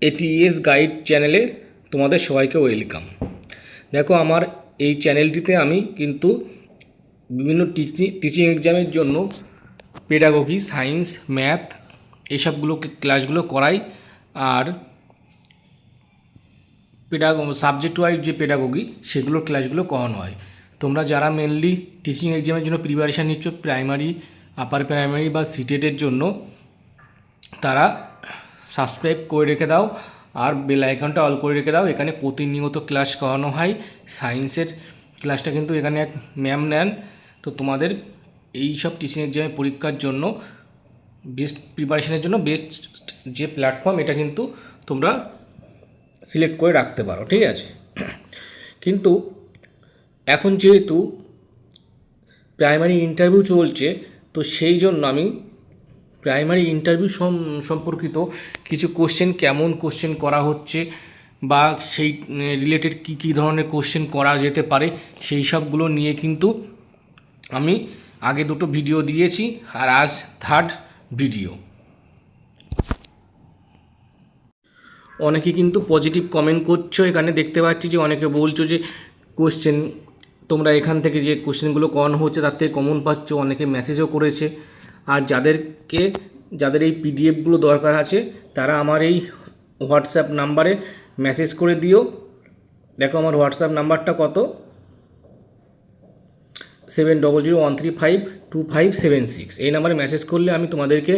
ATS guide চ্যানেলে তোমাদের সবাইকে ওয়েলকাম। দেখো, আমার এই চ্যানেলটিতে আমি কিন্তু বিভিন্ন টিচিং এক্সামের জন্য পেডাগোগি, সায়েন্স, ম্যাথ এইসবগুলো ক্লাসগুলো করাই। আর সাবজেক্ট ওয়াইজ যে পেডাগোগি সেগুলোর ক্লাসগুলো করানো হয়। তোমরা যারা মেনলি টিচিং এক্সামের জন্য প্রিপারেশান নিচ্ছ, প্রাইমারি, আপার প্রাইমারি বা সিটেটের জন্য, তারা সাবস্ক্রাইব করে রেখে দাও আর বেল আইকনটা অল করে রেখে দাও। এখানে প্রতিনিয়ত ক্লাস করানো হয়। সায়েন্সের ক্লাসটা কিন্তু এখানে এক ম্যাম নেন। তো তোমাদের এই সব টিচিং এক্সামের পরীক্ষার জন্য বেস্ট প্রিপারেশনের জন্য বেস্ট যে প্ল্যাটফর্ম, এটা কিন্তু তোমরা সিলেক্ট করে রাখতে পারো, ঠিক আছে। কিন্তু এখন যেহেতু প্রাইমারি ইন্টারভিউ চলছে, তো সেই জন্য আমি প্রাইমারি ইন্টারভিউ সম্পর্কিত কিছু কোশ্চেন, কেমন কোশ্চেন করা হচ্ছে বা সেই রিলেটেড কী ধরনের কোশ্চেন করা যেতে পারে, সেই সবগুলো নিয়ে কিন্তু আমি আগে দুটো ভিডিও দিয়েছি, আর আজ থার্ড ভিডিও। অনেকে কিন্তু পজিটিভ কমেন্ট করছো, এখানে দেখতে পাচ্ছি যে অনেকে বলছো যে কোশ্চেন তোমরা এখান থেকে যে কোশ্চেনগুলো করানো হচ্ছে তার থেকে কমন পাচ্ছ, অনেকে মেসেজও করেছে। আর যাদের এই পিডিএফগুলো দরকার আছে, তারা আমার এই হোয়াটসঅ্যাপ নাম্বারে মেসেজ করে দিও। দেখো আমার হোয়াটসঅ্যাপ নাম্বারটা কত, 7001352576। এই নাম্বারে মেসেজ করলে আমি তোমাদেরকে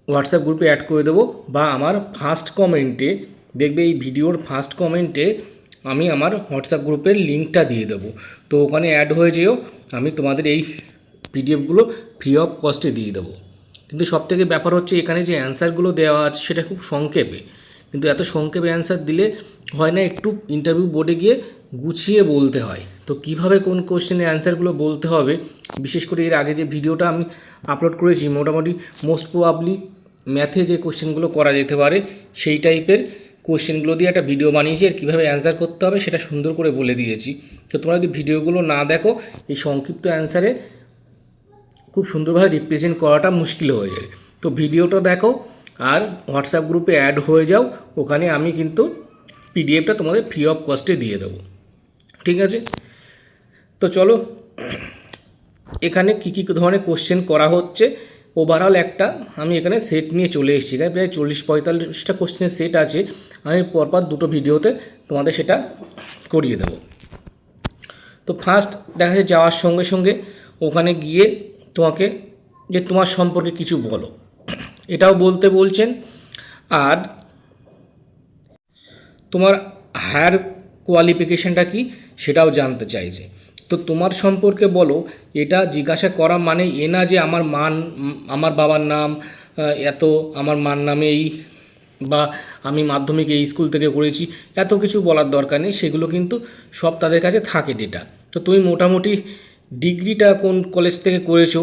হোয়াটসঅ্যাপ গ্রুপে অ্যাড করে দেবো, বা আমার ফার্স্ট কমেন্টে দেখবে, এই ভিডিওর ফার্স্ট কমেন্টে আমি আমার হোয়াটসঅ্যাপ গ্রুপের লিঙ্কটা দিয়ে দেবো। তো ওখানে অ্যাড হয়ে যেও, আমি তোমাদের এই পিডিএফগুলো ফ্রি অফ কস্টে দিয়ে দেবো। কিন্তু সবথেকে ব্যাপার হচ্ছে, এখানে যে অ্যান্সারগুলো দেওয়া আছে সেটা খুব সংক্ষেপে, কিন্তু এত সংক্ষেপে অ্যান্সার দিলে হয় না, একটু ইন্টারভিউ বোর্ডে গিয়ে গুছিয়ে বলতে হয়। তো কিভাবে কোন কোশ্চেনের অ্যান্সারগুলো বলতে হবে, বিশেষ করে এর আগে যে ভিডিওটা আমি আপলোড করেছি, মোটামুটি মোস্ট প্রবাবলি ম্যাথে যে কোশ্চেনগুলো করা যেতে পারে সেই টাইপের কোশ্চেনগুলো দিয়ে একটা ভিডিও বানিয়েছি, আর কীভাবে অ্যান্সার করতে হবে সেটা সুন্দর করে বলে দিয়েছি। তো তোমরা যদি ভিডিওগুলো না দেখো, এই সংক্ষিপ্ত অ্যান্সারে খুব সুন্দরভাবে রিপ্রেজেন্ট করাটা মুশকিল হয়ে যায়। তো ভিডিওটা দেখো আর হোয়াটসঅ্যাপ গ্রুপে অ্যাড হয়ে যাও, ওখানে আমি কিন্তু পিডিএফটা তোমাদের ফ্রি অফ কস্টে দিয়ে দেবো, ঠিক আছে। তো চলো, এখানে কী ধরনের কোশ্চেন করা হচ্ছে ওভারঅল একটা আমি এখানে সেট নিয়ে চলে এসেছি। এখানে প্রায় 40-45টা কোশ্চেনের সেট আছে। আমি পরপর দুটো ভিডিওতে তোমাদের সেটা করিয়ে দেবো। তো ফার্স্ট দেখা যায় যাওয়ার সঙ্গে সঙ্গে ওখানে গিয়ে তোমাকে যে তোমার সম্পর্কে কিছু বলো, এটাও বলতে বলছেন। আর তোমার হায়ার কোয়ালিফিকেশানটা কি সেটাও জানতে চাইছে। তো তোমার সম্পর্কে বলো, এটা জিজ্ঞাসা করা মানে এ না যে আমার বাবার নাম এত, আমার মার নামে এই, বা আমি মাধ্যমিক এই স্কুল থেকে করেছি, এত কিছু বলার দরকার নেই। সেগুলো কিন্তু সব তাদের কাছে থাকে ডেটা। তো তুমি মোটামুটি ডিগ্রিটা কোন কলেজ থেকে করেছো,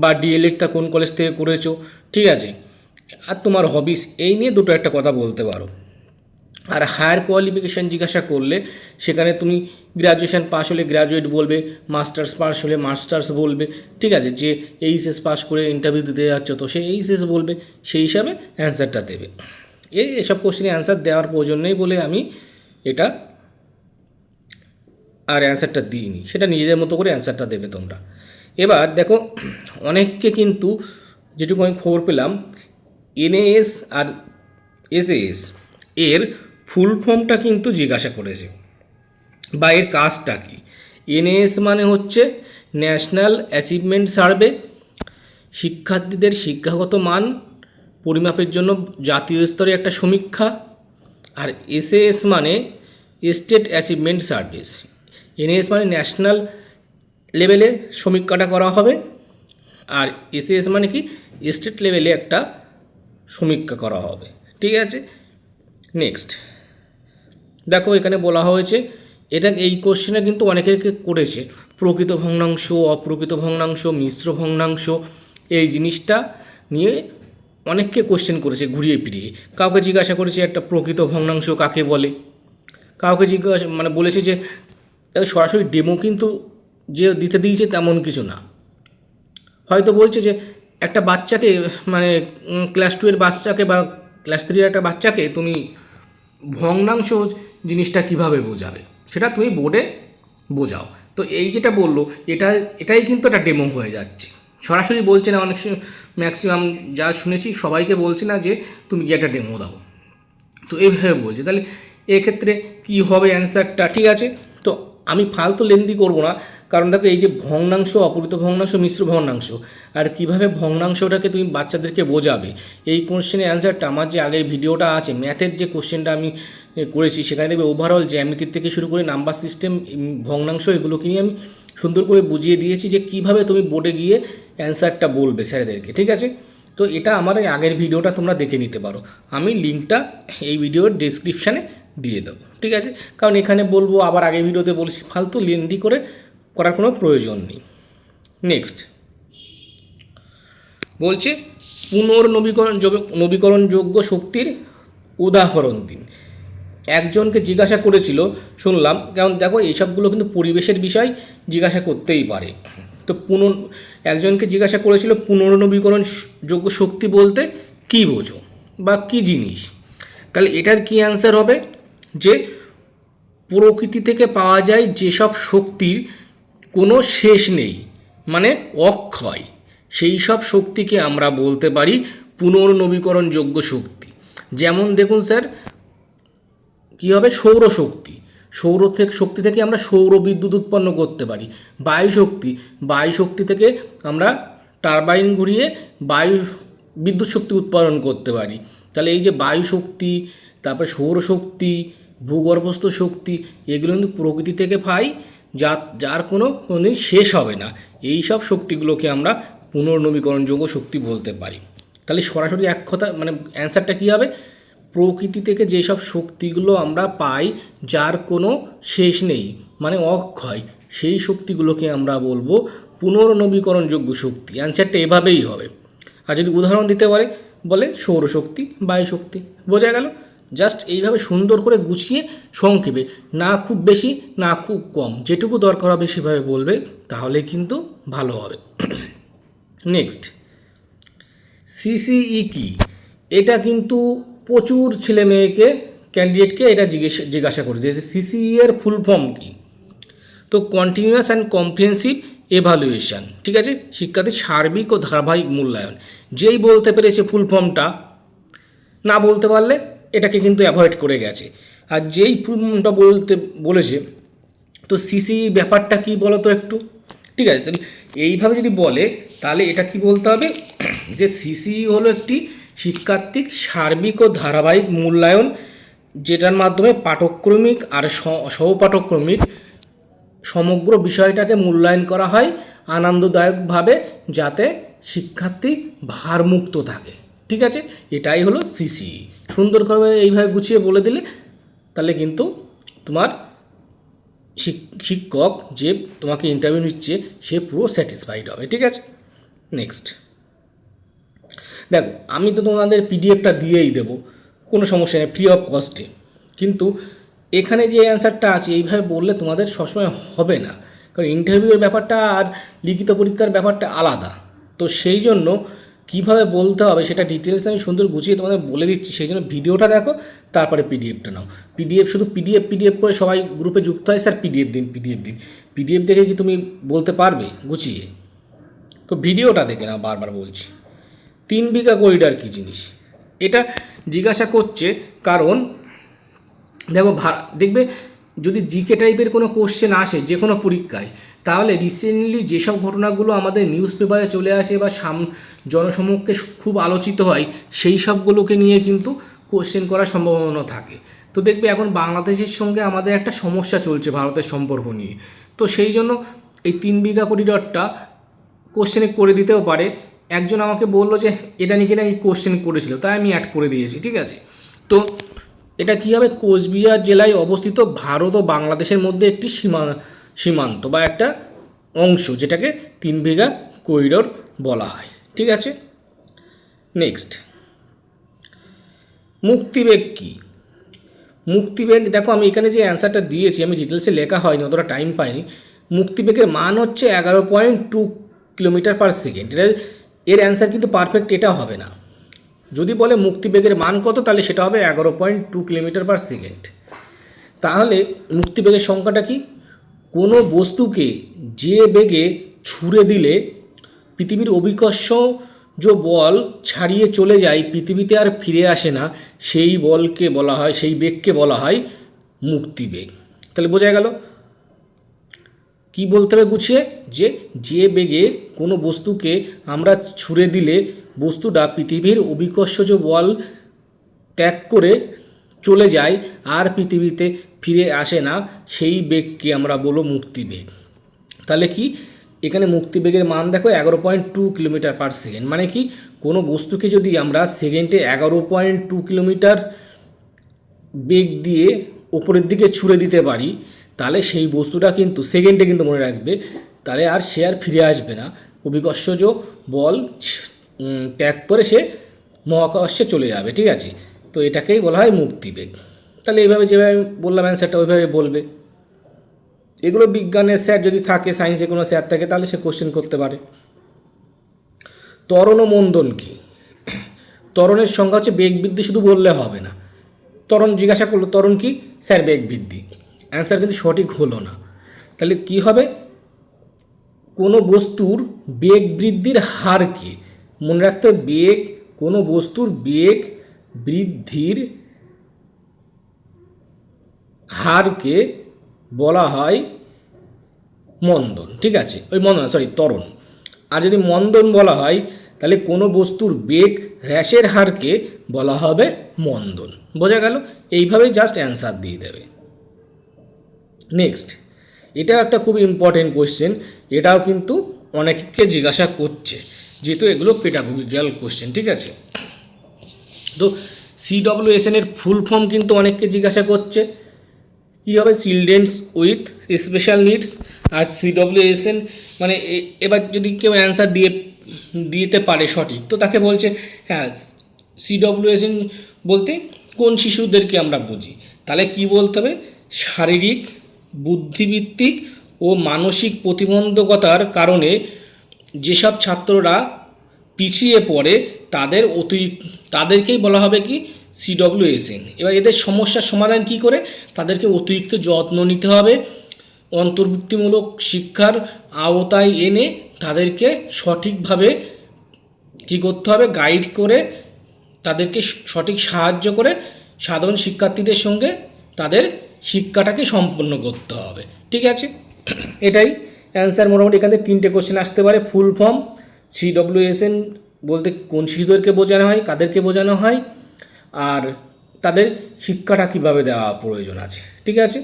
বা ডিএলএডটা কোন কলেজ থেকে করেছো, ঠিক আছে। আর তোমার হবিস, এই নিয়ে দুটো একটা কথা বলতে পারো। আর হায়ার কোয়ালিফিকেশান জিজ্ঞাসা করলে সেখানে তুমি গ্র্যাজুয়েশান পাস হলে গ্র্যাজুয়েট বলবে, মাস্টার্স পাস হলে মাস্টার্স বলবে, ঠিক আছে। যে এইচএস পাস করে ইন্টারভিউ দিতে যাচ্ছ, তো সে এইচএস বলবে, সেই হিসাবে অ্যান্সারটা দেবে। এসব কোশ্চেনে অ্যান্সার দেওয়ার প্রয়োজন নেই বলে আমি এটা আর অ্যান্সারটা দিইনি, সেটা নিজেদের মতো করে অ্যান্সারটা দেবে তোমরা। এবার দেখো, অনেককে কিন্তু যেটুকু আমি খবর পেলাম, এনএএস আর এসএএস এর ফুল ফর্মটা কিন্তু জিজ্ঞাসা করেছে, বা এর কাজটা কি। এনএএস মানে হচ্ছে ন্যাশনাল অ্যাচিভমেন্ট সার্ভে, শিক্ষার্থীদের শিক্ষাগত মান পরিমাপের জন্য জাতীয় স্তরে একটা সমীক্ষা। আর এসএএস মানে স্টেট অ্যাচিভমেন্ট সার্ভিস। এনএএস মানে ন্যাশনাল লেভেলে সমীক্ষাটা করা হবে, আর এসএএস মানে কি স্টেট লেভেলে একটা সমীক্ষা করা হবে, ঠিক আছে। নেক্সট দেখো, এখানে বলা হয়েছে, এই কোশ্চেনে কিন্তু অনেকের করেছে প্রকৃত ভগ্নাংশ, অপ্রকৃত ভগ্নাংশ, মিশ্র ভগ্নাংশ, এই জিনিসটা নিয়ে অনেককে কোশ্চেন করেছে ঘুরিয়ে ফিরিয়ে। কাউকে জিজ্ঞাসা করেছে একটা প্রকৃত ভগ্নাংশ কাকে বলে, কাউকে জিজ্ঞাসা বলেছে যে সরাসরি ডেমো কিন্তু যে দিতে দিয়েছে তেমন কিছু না, হয়তো বলছে যে একটা বাচ্চাকে, ক্লাস 2 এর বাচ্চাকে বা ক্লাস 3 একটা বাচ্চাকে তুমি ভগ্নাংশ জিনিসটা কিভাবে বোঝাবে সেটা তুমি বোর্ডে বোঝাও। তো এই যেটা বললো এটাই কিন্তু একটা ডেমো হয়ে যাচ্ছে, সরাসরি বলছে না। অনেক ম্যাক্সিমাম যা শুনেছি সবাইকে বলছে না যে তুমি গিয়ে একটা ডেমো দাও, তো এইভাবে বলছে। তাহলে এক্ষেত্রে কি হবে অ্যান্সারটা? ঠিক আছে, তো আমি ফালতু লেন্দি করব না, কারণ দেখো এই যে ভগ্নাংশ, অপূরিত ভগ্নাংশ, মিশ্র ভগ্নাংশ, আর কিভাবে ভগ্নাংশটাকে তুমি বাচ্চাদেরকে বোঝাবে, এই কোশ্চেনের অ্যান্সারটা আমার যে আগের ভিডিওটা আছে ম্যাথের যে কোশ্চেনটা আমি করেছি সেখানে দেখবে ওভারঅল জ্যামিতির থেকে শুরু করে নাম্বার সিস্টেম, ভগ্নাংশ, এগুলোকে নিয়ে আমি সুন্দর করে বুঝিয়ে দিয়েছি যে কিভাবে তুমি বোর্ডে গিয়ে অ্যান্সারটা বলবে স্যারেদেরকে। ঠিক আছে, তো এটা আমার এই আগের ভিডিওটা তোমরা দেখে নিতে পারো, আমি লিঙ্কটা এই ভিডিওর ডেসক্রিপশানে দিয়ে দেবো। ঠিক আছে, কারণ এখানে বলবো আবার আগের ভিডিওতে বলছি, ফালতু লেন্দি করে করার কোনো প্রয়োজন নেই। নেক্সট বলছে নবীকরণযোগ্য শক্তির উদাহরণ দিন। একজনকে জিজ্ঞাসা করেছিল, শুনলাম, কারণ দেখো এইসবগুলো কিন্তু পরিবেশের বিষয়, জিজ্ঞাসা করতেই পারে। তো একজনকে জিজ্ঞাসা করেছিল পুনর্নবীকরণযোগ্য শক্তি বলতে কী বোঝো বা কী জিনিস? তাহলে এটার কী অ্যান্সার হবে যে প্রকৃতি থেকে পাওয়া যায় যেসব শক্তির কোনো শেষ নেই, মানে অক্ষয়, সেই সব শক্তিকে আমরা বলতে পারি পুনর্নবীকরণযোগ্য শক্তি। যেমন দেখুন স্যার, কী হবে? সৌরশক্তি, শক্তি থেকে আমরা সৌর বিদ্যুৎ উৎপন্ন করতে পারি। বায়ু শক্তি থেকে আমরা টারবাইন ঘুরিয়ে বায়ু বিদ্যুৎ শক্তি উৎপাদন করতে পারি। তাহলে এই যে বায়ু শক্তি, তারপরে সৌরশক্তি, ভূগর্ভস্থ শক্তি, এগুলো কিন্তু প্রকৃতি থেকে পাই, যার কোনোদিন শেষ হবে না। এই সব শক্তিগুলোকে আমরা পুনর্নবীকরণযোগ্য শক্তি বলতে পারি। তাহলে সরাসরি এক কথা মানে অ্যান্সারটা কী হবে? প্রকৃতি থেকে যেসব শক্তিগুলো আমরা পাই যার কোনো শেষ নেই, মানে অক্ষয়, সেই শক্তিগুলোকে আমরা বলবো পুনর্নবীকরণযোগ্য শক্তি। অ্যান্সারটা এভাবেই হবে। আর যদি উদাহরণ দিতে পারে, বলে সৌরশক্তি, বায়ু শক্তি, বোঝা গেল? জাস্ট এইভাবে সুন্দর করে গুছিয়ে সংক্ষেপে, না খুব বেশি না খুব কম, যেটুকু দরকার হবে সেভাবে বলবে, তাহলে কিন্তু ভালো হবে। নেক্সট, সিসিই কি? এটা কিন্তু প্রচুর ছেলে মেয়েকে, ক্যান্ডিডেটকে এটা জিজ্ঞাসা করে যে সিসিই এর ফুল ফর্ম কী? তো কন্টিনিউয়াস অ্যান্ড কম্প্রিহেন্সিভ এভালুয়েশন। ঠিক আছে, শিক্ষার্থীর সার্বিক ও ধারাবাহিক মূল্যায়ন। যেই বলতে পেরেছে ফুল ফর্মটা, না বলতে পারলে এটাকে কিন্তু অ্যাভয়েড করে গেছে। আর যেই ফুল ফর্মটা বলতে বলেছে, তো সিসিই ব্যাপারটা কী বলো তো একটু? ঠিক আছে, তাহলে এইভাবে যদি বলে তাহলে এটা কি বলতে হবে যে সিসিই হলো একটি শিক্ষার্থীর সার্বিক ও ধারাবাহিক মূল্যায়ন, যেটার মাধ্যমে পাঠক্রমিক আর সহপাঠক্রমিক সমগ্র বিষয়টাকে মূল্যায়ন করা হয় আনন্দদায়কভাবে, যাতে শিক্ষার্থী ভারমুক্ত থাকে। ঠিক আছে, এটাই হলো সিসিই। সুন্দরভাবে এইভাবে গুছিয়ে বলে দিলে তাহলে কিন্তু তোমার শিক্ষক যে তোমাকে ইন্টারভিউ নিচ্ছে সে পুরো স্যাটিসফাইড হবে। ঠিক আছে, নেক্সট দেখো, আমি তো তোমাদের পিডিএফটা দিয়েই দেবো, কোনো সমস্যা নেই, ফ্রি অফ কস্টে। কিন্তু এখানে যে অ্যান্সারটা আছে এইভাবে বললে তোমাদের সবসময় হবে না, কারণ ইন্টারভিউয়ের ব্যাপারটা আর লিখিত পরীক্ষার ব্যাপারটা আলাদা। তো সেই জন্য কীভাবে বলতে হবে সেটা ডিটেলস আমি সুন্দর গুছিয়ে তোমাদের বলে দিচ্ছি। সেই জন্য ভিডিওটা দেখো, তারপরে পিডিএফটা নাও। শুধু পিডিএফ করে সবাই গ্রুপে যুক্ত হয়, স্যার পিডিএফ দিন। পিডিএফ দেখে কি তুমি বলতে পারবে গুছিয়ে? তো ভিডিওটা দেখে নাও, বারবার বলছি। 3 বিঘা করিডর কী জিনিস এটা জিজ্ঞাসা করছে, কারণ দেখো দেখবে যদি জিকে টাইপের কোনো কোশ্চেন আসে যে কোনো পরীক্ষায়, তাহলে রিসেন্টলি যেসব ঘটনাগুলো আমাদের নিউজ পেপারে চলে আসে বা জনসমক্ষে খুব আলোচিত হয়, সেই সবগুলোকে নিয়ে কিন্তু কোশ্চেন করার সম্ভাবনা থাকে। তো দেখবে এখন বাংলাদেশের সঙ্গে আমাদের একটা সমস্যা চলছে ভারতের সম্পর্ক নিয়ে, তো সেই জন্য এই 3 বিঘা করিডরটা কোশ্চেনে করে দিতেও পারে। একজন আমাকে বললো যে এটা নিয়ে কিনা এই কোশ্চেন করেছিল, তাই আমি অ্যাড করে দিয়েছি। ঠিক আছে, তো এটা কী হবে? কোচবিহার জেলায় অবস্থিত ভারত ও বাংলাদেশের মধ্যে একটি সীমান্ত বা একটা অংশ, যেটাকে 3 বিঘা করিডর বলা হয়। ঠিক আছে, নেক্সট, মুক্তিবেগ কী? মুক্তিবেগ দেখো, আমি এখানে যে অ্যান্সারটা দিয়েছি আমি ডিটেলসে লেখা হয়নি, অতটা টাইম পাইনি। মুক্তিবেগের মান হচ্ছে 11.2 কিলোমিটার পার সেকেন্ড। এর অ্যান্সার কিন্তু পারফেক্ট এটা হবে না। যদি বলে মুক্তিবেগের মান কত, তাহলে সেটা হবে 11.2 কিলোমিটার/সেকেন্ড। তাহলে মুক্তিবেগের সংখ্যাটা কি? কোনো বস্তুকে যে বেগে ছুঁড়ে দিলে পৃথিবীর অভিকর্ষ যে বল ছাড়িয়ে চলে যায়, পৃথিবীতে আর ফিরে আসে না, সেই বলকে বলা হয়, সেই বেগকে বলা হয় মুক্তিবেগ। তাহলে বোঝা গেল কি বলতে হবে গুছিয়ে, যে বেগে কোনো বস্তুকে আমরা ছুঁড়ে দিলে বস্তুটা পৃথিবীর অভিকর্ষজ বল ত্যাগ করে চলে যায় আর পৃথিবীতে ফিরে আসে না, সেই বেগকে আমরা বলবো মুক্তিবেগ। তাহলে কি এখানে মুক্তিবেগের মান দেখো 11.2 কিলোমিটার/সেকেন্ড। মানে কি কোনো বস্তুকে যদি আমরা সেকেন্ডে 11.2 কিলোমিটার বেগ দিয়ে ওপরের দিকে ছুঁড়ে দিতে পারি, তাহলে সেই বস্তুটা কিন্তু সেকেন্ডে, কিন্তু মনে রাখবে, তাহলে আর সে আর ফিরে আসবে না, অভিকর্ষজ বল ত্যাগ করে সে মহাকাশে চলে যাবে। ঠিক আছে, তো এটাকেই বলা হয় মুক্তিবেগ। তাহলে এইভাবে যেভাবে বললাম অ্যান্সারটা ওইভাবে বলবে। এগুলো বিজ্ঞানের স্যার যদি থাকে, সায়েন্সে কোনো স্যার থাকে, তাহলে সে কোশ্চেন করতে পারে। ত্বরণ ও মন্দন কি? ত্বরণের সংজ্ঞা হচ্ছে বেগ বৃদ্ধি, শুধু বললে হবে না। ত্বরণ জিজ্ঞাসা করলো, ত্বরণ কি? স্যার বেগ বৃদ্ধি। অ্যান্সার কিন্তু সঠিক হলো না। তাহলে কি হবে? কোনো বস্তুর বেগ বৃদ্ধির হারকে, মনে রাখতে হবে, কোনো বস্তুর বেগ বৃদ্ধির হারকে বলা হয় মন্দন। ঠিক আছে, ওই মন্দন ত্বরণ। আর যদি মন্দন বলা হয়, তাহলে কোনো বস্তুর বেগ হ্রাসের হারকে বলা হবে মন্দন। বোঝা গেল? এইভাবেই জাস্ট অ্যান্সার দিয়ে দেবে। নেক্সট, এটা একটা খুব ইম্পর্টেন্ট কোশ্চেন, এটাও কিন্তু অনেককে জিজ্ঞাসা করছে, যেহেতু এগুলো পেডাগোজিক্যাল কোশ্চেন। ঠিক আছে, তো CWSN এর ফুল ফর্ম কিন্তু অনেককে জিজ্ঞাসা করছে। কী হবে? Children's with special needs. আর CWSN মানে এবার যদি কেউ অ্যান্সার দিতে পারে সঠিক, তো তাকে বলছে হ্যাঁ CWSN বলতে কোন শিশুদেরকে আমরা বুঝি। তাহলে কি বলতে হবে? শারীরিক, বুদ্ধিবৃত্তিক ও মানসিক প্রতিবন্ধকতার কারণে যেসব ছাত্ররা পিছিয়ে পড়ে তাদেরকেই বলা হবে কি? CWSN। এবার এদের সমস্যার সমাধান কি করে? তাদেরকে অতিরিক্ত যত্ন নিতে হবে, অন্তর্ভুক্তিমূলক শিক্ষার আওতায় এনে তাদেরকে সঠিকভাবে কী করতে হবে? গাইড করে, তাদেরকে সঠিক সাহায্য করে সাধারণ শিক্ষার্থীদের সঙ্গে তাদের শিক্ষাটাকে সম্পন্ন করতে হবে। ঠিক আছে, এটাই অ্যান্সার। মোটামুটি এখান থেকে 3টে কোশ্চেন আসতে পারে। ফুল ফর্ম, CWSN বলতে কোন শিশুদেরকে বোঝানো হয়, কাদেরকে বোঝানো হয়, আর তাদের শিক্ষাটা কীভাবে দেওয়া প্রয়োজন আছে। ঠিক আছে,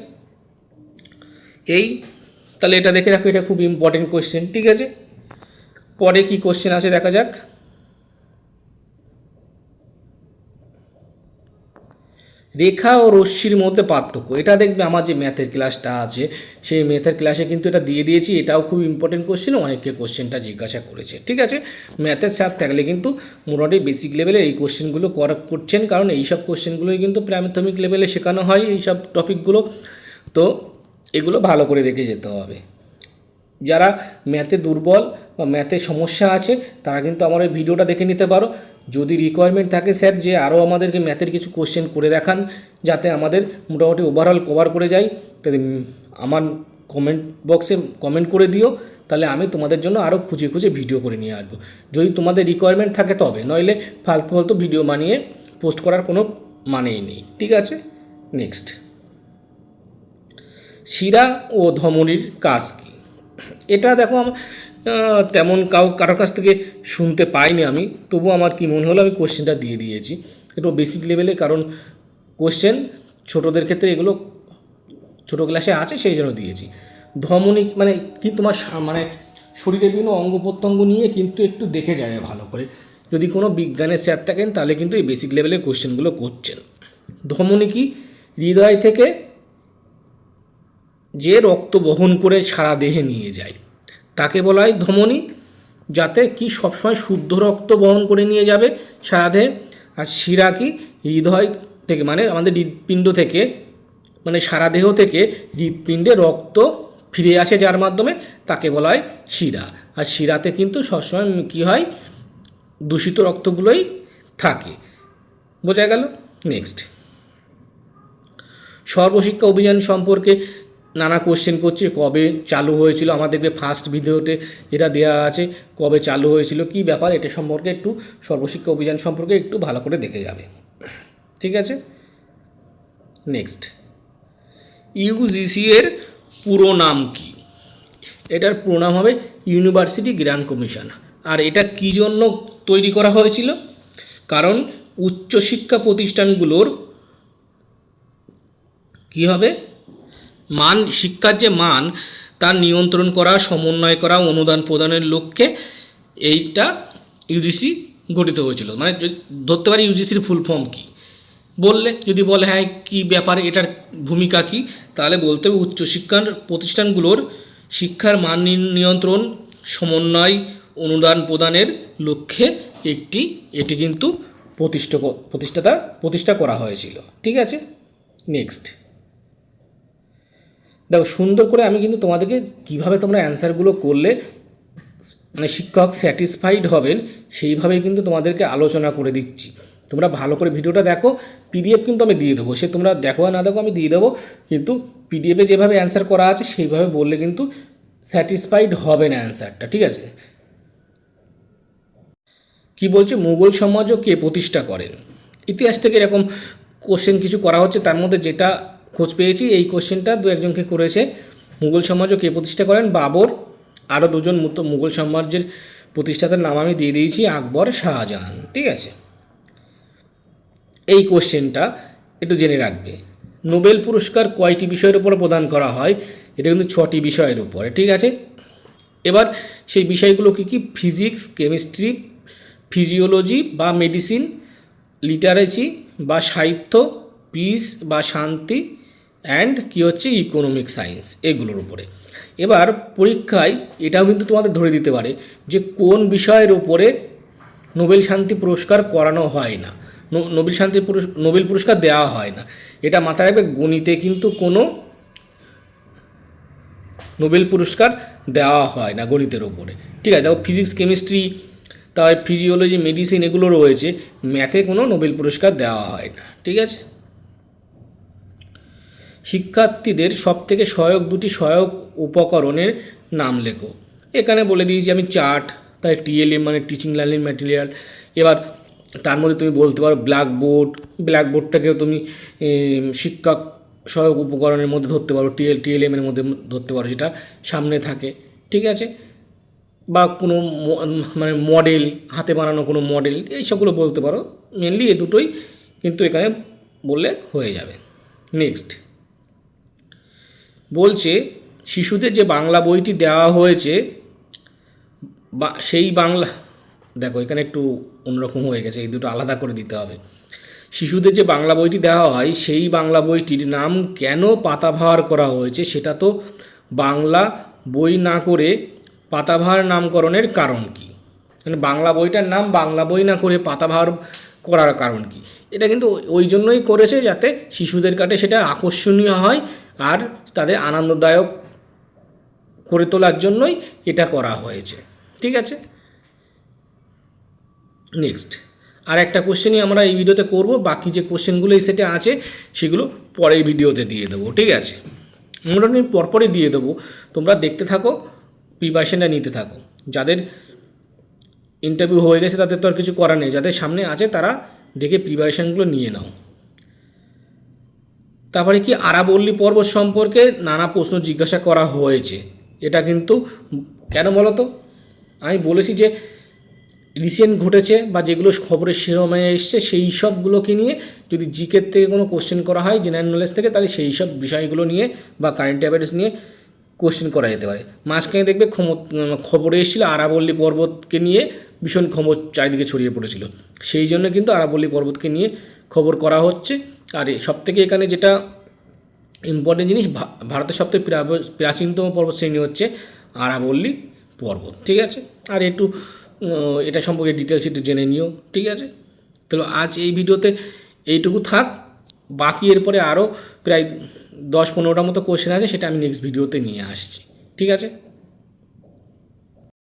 তাহলে এটা দেখে রাখো, এটা খুব ইম্পর্টেন্ট কোশ্চেন। ঠিক আছে, পরে কি কোশ্চেন আছে দেখা যাক। রেখা ও রশ্মির মধ্যে পার্থক্য, এটা দেখবে আমার যে ম্যাথের ক্লাসটা আছে, সেই ম্যাথের ক্লাসে কিন্তু এটা দিয়ে দিয়েছি। এটাও খুব ইম্পর্টেন্ট কোশ্চেন, অনেকে কোশ্চেনটা জিজ্ঞাসা করেছে। ঠিক আছে, ম্যাথের স্যার থাকলে কিন্তু মোটামুটি বেসিক লেভেলে এই কোশ্চেনগুলো করছেন, কারণ এইসব কোশ্চেনগুলোই কিন্তু প্রাথমিক লেভেলে শেখানো হয়, এইসব টপিকগুলো। তো এগুলো ভালো করে রেখে যেতে হবে। যারা ম্যাথে দুর্বল বা ম্যাথে সমস্যা আছে, তারা কিন্তু আমার এই ভিডিওটা দেখে নিতে পারো। যদি রিকোয়ারমেন্ট থাকে স্যার যে আরও আমাদেরকে ম্যাথের কিছু কোশ্চেন করে দেখান, যাতে আমাদের মোটামুটি ওভারঅল কভার করে যাই, তাহলে আমার কমেন্ট বক্সে কমেন্ট করে দিও, তাহলে আমি তোমাদের জন্য আরও খুঁজে খুঁজে ভিডিও করে নিয়ে আসবো। যদি তোমাদের রিকোয়ারমেন্ট থাকে তবে, নইলে ফালতু ফালতু ভিডিও বানিয়ে পোস্ট করার কোনো মানেই নেই। ঠিক আছে, নেক্সট, শিরা ও ধমনির কাজ কী? এটা দেখো তেমন কারোর কাছ থেকে শুনতে পাইনি আমি, তবু আমার কি মনে হলো আমি কোশ্চেনটা দিয়ে দিয়েছি। একটু বেসিক লেভেলে, কারণ কোশ্চেন ছোটোদের ক্ষেত্রে এগুলো ছোটো ক্লাসে আছে, সেই জন্য দিয়েছি। ধমনী মানে কি? তোমার মানে শরীরের বিভিন্ন অঙ্গ প্রত্যঙ্গ নিয়ে কিন্তু একটু দেখে যাবে ভালো করে। যদি কোনো বিজ্ঞানের স্যার থাকেন, তাহলে কিন্তু এই বেসিক লেভেলের কোশ্চেনগুলো করছেন। ধমনী কি? হৃদয় থেকে যে রক্ত বহন করে সারা দেহে নিয়ে যায়, তাকে বলা হয় ধমনী। যাতে কি সবসময় শুদ্ধ রক্ত বহন করে নিয়ে যাবে সারা দেহে। আর শিরা কি? হৃদয় থেকে মানে আমাদের হৃৎপিণ্ড থেকে, মানে সারা দেহ থেকে হৃৎপিণ্ডে রক্ত ফিরে আসে যার মাধ্যমে, তাকে বলা হয় শিরা। আর শিরাতে কিন্তু সবসময় কী হয়? দূষিত রক্তগুলোই থাকে। বোঝা গেল? নেক্সট, সর্বশিক্ষা অভিযান সম্পর্কে নানা কোশ্চেন করছে, কবে চালু হয়েছিল, আমার দেখবে ফার্স্ট ভিডিওতে এটা দেওয়া আছে কবে চালু হয়েছিল, কি ব্যাপার, এটা সম্পর্কে একটু সর্বশিক্ষা অভিযান সম্পর্কে একটু ভালো করে দেখে যাবে। ঠিক আছে? নেক্সট, ইউজিসি এর পুরো নাম কি? এটার পুরো নাম হবে ইউনিভার্সিটি গ্র্যান্ট কমিশন। আর এটা কী জন্য তৈরি করা হয়েছিল? কারণ উচ্চশিক্ষা প্রতিষ্ঠানগুলোর কী হবে, মান, শিক্ষার যে মান তার নিয়ন্ত্রণ করা, সমন্বয় করা, অনুদান প্রদানের লক্ষ্যে এইটা ইউজিসি গঠিত হয়েছিল। মানে ধরতে পারি ইউজিসির ফুল ফর্ম কী বললে, যদি বলে হ্যাঁ কী ব্যাপার, এটার ভূমিকা কী, তাহলে বলতে হবে উচ্চশিক্ষার প্রতিষ্ঠানগুলোর শিক্ষার মান নিয়ন্ত্রণ, সমন্বয়, অনুদান প্রদানের লক্ষ্যে এটি কিন্তু প্রতিষ্ঠা করা হয়েছিল। ঠিক আছে? নেক্সট, দেখো সুন্দর করে আমি কিন্তু তোমাদেরকে কীভাবে তোমরা অ্যান্সারগুলো করলে মানে শিক্ষক স্যাটিসফাইড হবেন সেইভাবেই কিন্তু তোমাদেরকে আলোচনা করে দিচ্ছি। তোমরা ভালো করে ভিডিওটা দেখো, পিডিএফ কিন্তু আমি দিয়ে দেবো, সে তোমরা দেখো আর না দেখো আমি দিয়ে দেবো, কিন্তু পিডিএফে যেভাবে অ্যান্সার করা আছে সেইভাবে বললে কিন্তু স্যাটিসফাইড হবে না অ্যান্সারটা। ঠিক আছে? কি বলছে, মুঘল সাম্রাজ্য কে প্রতিষ্ঠা করেন? ইতিহাস থেকে এরকম কোশ্চেন কিছু করা হচ্ছে, তার মধ্যে যেটা খোঁজ পেয়েছি এই কোশ্চেনটা দু একজনকে করেছে। মুঘল সাম্রাজ্য কে প্রতিষ্ঠা করেন? বাবর। আরও দুজন মুঘল সাম্রাজ্যের প্রতিষ্ঠাতার নাম আমি দিয়ে দিয়েছি, আকবর, শাহজাহান। ঠিক আছে? এই কোশ্চেনটা একটু জেনে রাখবে। নোবেল পুরস্কার কয়টি বিষয়ের উপর প্রদান করা হয়? এটা কিন্তু 6টি বিষয়ের উপরে। ঠিক আছে? এবার সেই বিষয়গুলো কী কী? ফিজিক্স, কেমিস্ট্রি, ফিজিওলজি বা মেডিসিন, লিটারেচি বা সাহিত্য, পিস বা শান্তি, অ্যান্ড কী হচ্ছে ইকোনমিক সায়েন্স, এগুলোর উপরে। এবার পরীক্ষায় এটাও কিন্তু তোমাদের ধরে দিতে পারে যে কোন বিষয়ের উপরে নোবেল শান্তি পুরস্কার করানো হয় না, নোবেল পুরস্কার দেওয়া হয় না। এটা মাথায় রাখবে, গণিতে কিন্তু কোনো নোবেল পুরস্কার দেওয়া হয় না গণিতের উপরে। ঠিক আছে? দেখো ফিজিক্স, কেমিস্ট্রি, তারপরে ফিজিওলজি, মেডিসিন এগুলো রয়েছে, ম্যাথে কোনো নোবেল পুরস্কার দেওয়া হয় না। ঠিক আছে? শিক্ষার্থীদের সবথেকে সহায়ক দুটি সহায়ক উপকরণের নাম লেখো। এখানে বলে দিয়েছি আমি চার্ট, তাই টিএলএম মানে টিচিং লার্নিং ম্যাটেরিয়াল। এবার তার মধ্যে তুমি বলতে পারো ব্ল্যাকবোর্ডটাকেও তুমি শিক্ষা সহায়ক উপকরণের মধ্যে ধরতে পারো, টিএলএমের মধ্যে ধরতে পারো, যেটা সামনে থাকে। ঠিক আছে? বা কোনো মানে মডেল, হাতে বানানো কোনো মডেল, এই সবগুলো বলতে পারো। মেনলি এ দুটোই কিন্তু এখানে বললে হয়ে যাবে। নেক্সট বলছে, শিশুদের যে বাংলা বইটি দেওয়া হয়েছে বা সেই বাংলা, দেখো এখানে একটু অন্যরকম হয়ে গেছে, এই দুটো আলাদা করে দিতে হবে। শিশুদের যে বাংলা বইটি দেওয়া হয় সেই বাংলা বইটির নাম কেন পাতাভার করা হয়েছে? সেটা তো বাংলা বই না করে পাতাভার নামকরণের কারণ কি? মানে বাংলা বইটার নাম বাংলা বই না করে পাতাভার করার কারণ কি? এটা কিন্তু ওই জন্যই করেছে যাতে শিশুদের কাছে সেটা আকর্ষণীয় হয় আর তাদের আনন্দদায়ক করে তোলার জন্যই এটা করা হয়েছে। ঠিক আছে? নেক্সট আর একটা কোশ্চেনই আমরা এই ভিডিওতে করব, বাকি যে কোশ্চেনগুলো এই সেটে আছে সেগুলো পরের ভিডিওতে দিয়ে দেবো। ঠিক আছে? মোটামুটি পরপরই দিয়ে দেবো, তোমরা দেখতে থাকো, প্রিপারেশনটা নিতে থাকো। যাদের ইন্টারভিউ হয়ে গেছে তাদের তো আর কিছু করার নেই, যাদের সামনে আছে তারা দেখে প্রিপারেশনগুলো নিয়ে নাও। তারপরে কি, আরাবল্লী পর্বত সম্পর্কে নানা প্রশ্ন জিজ্ঞাসা করা হয়েছে। এটা কিন্তু কেন বলো তো? আমি বলেছি যে রিসেন্ট ঘটেছে বা যেগুলো খবরের শিরোনামে এসছে সেই সবগুলোকে নিয়ে যদি জিকের থেকে কোনো কোশ্চেন করা হয়, জেনারেল নলেজ থেকে, তাহলে সেই সব বিষয়গুলো নিয়ে বা কারেন্ট অ্যাফেয়ার্স নিয়ে কোশ্চেন করা যেতে পারে। মাঝখানে দেখবে খবরে এসেছিল আরাবল্লী পর্বতকে নিয়ে ভীষণ খবর চারিদিকে ছড়িয়ে পড়েছিল, সেই জন্য কিন্তু আরাবল্লী পর্বতকে নিয়ে খবর করা হচ্ছে। আর সবথেকে এখানে যেটা ইম্পর্টেন্ট জিনিস, ভারতের সবথেকে প্রাচীনতম পর্বতশ্রেণী হচ্ছে আরাবল্লী পর্বত। ঠিক আছে? আর একটু এটা সম্পর্কে ডিটেলস একটু জেনে নিও। ঠিক আছে? তাহলে আজ এই ভিডিওতে এইটুকু থাক, বাকি এরপরে আরও প্রায় 10-15টা মতো কোশ্চেন আছে, সেটা আমি নেক্সট ভিডিওতে নিয়ে আসছি। ঠিক আছে?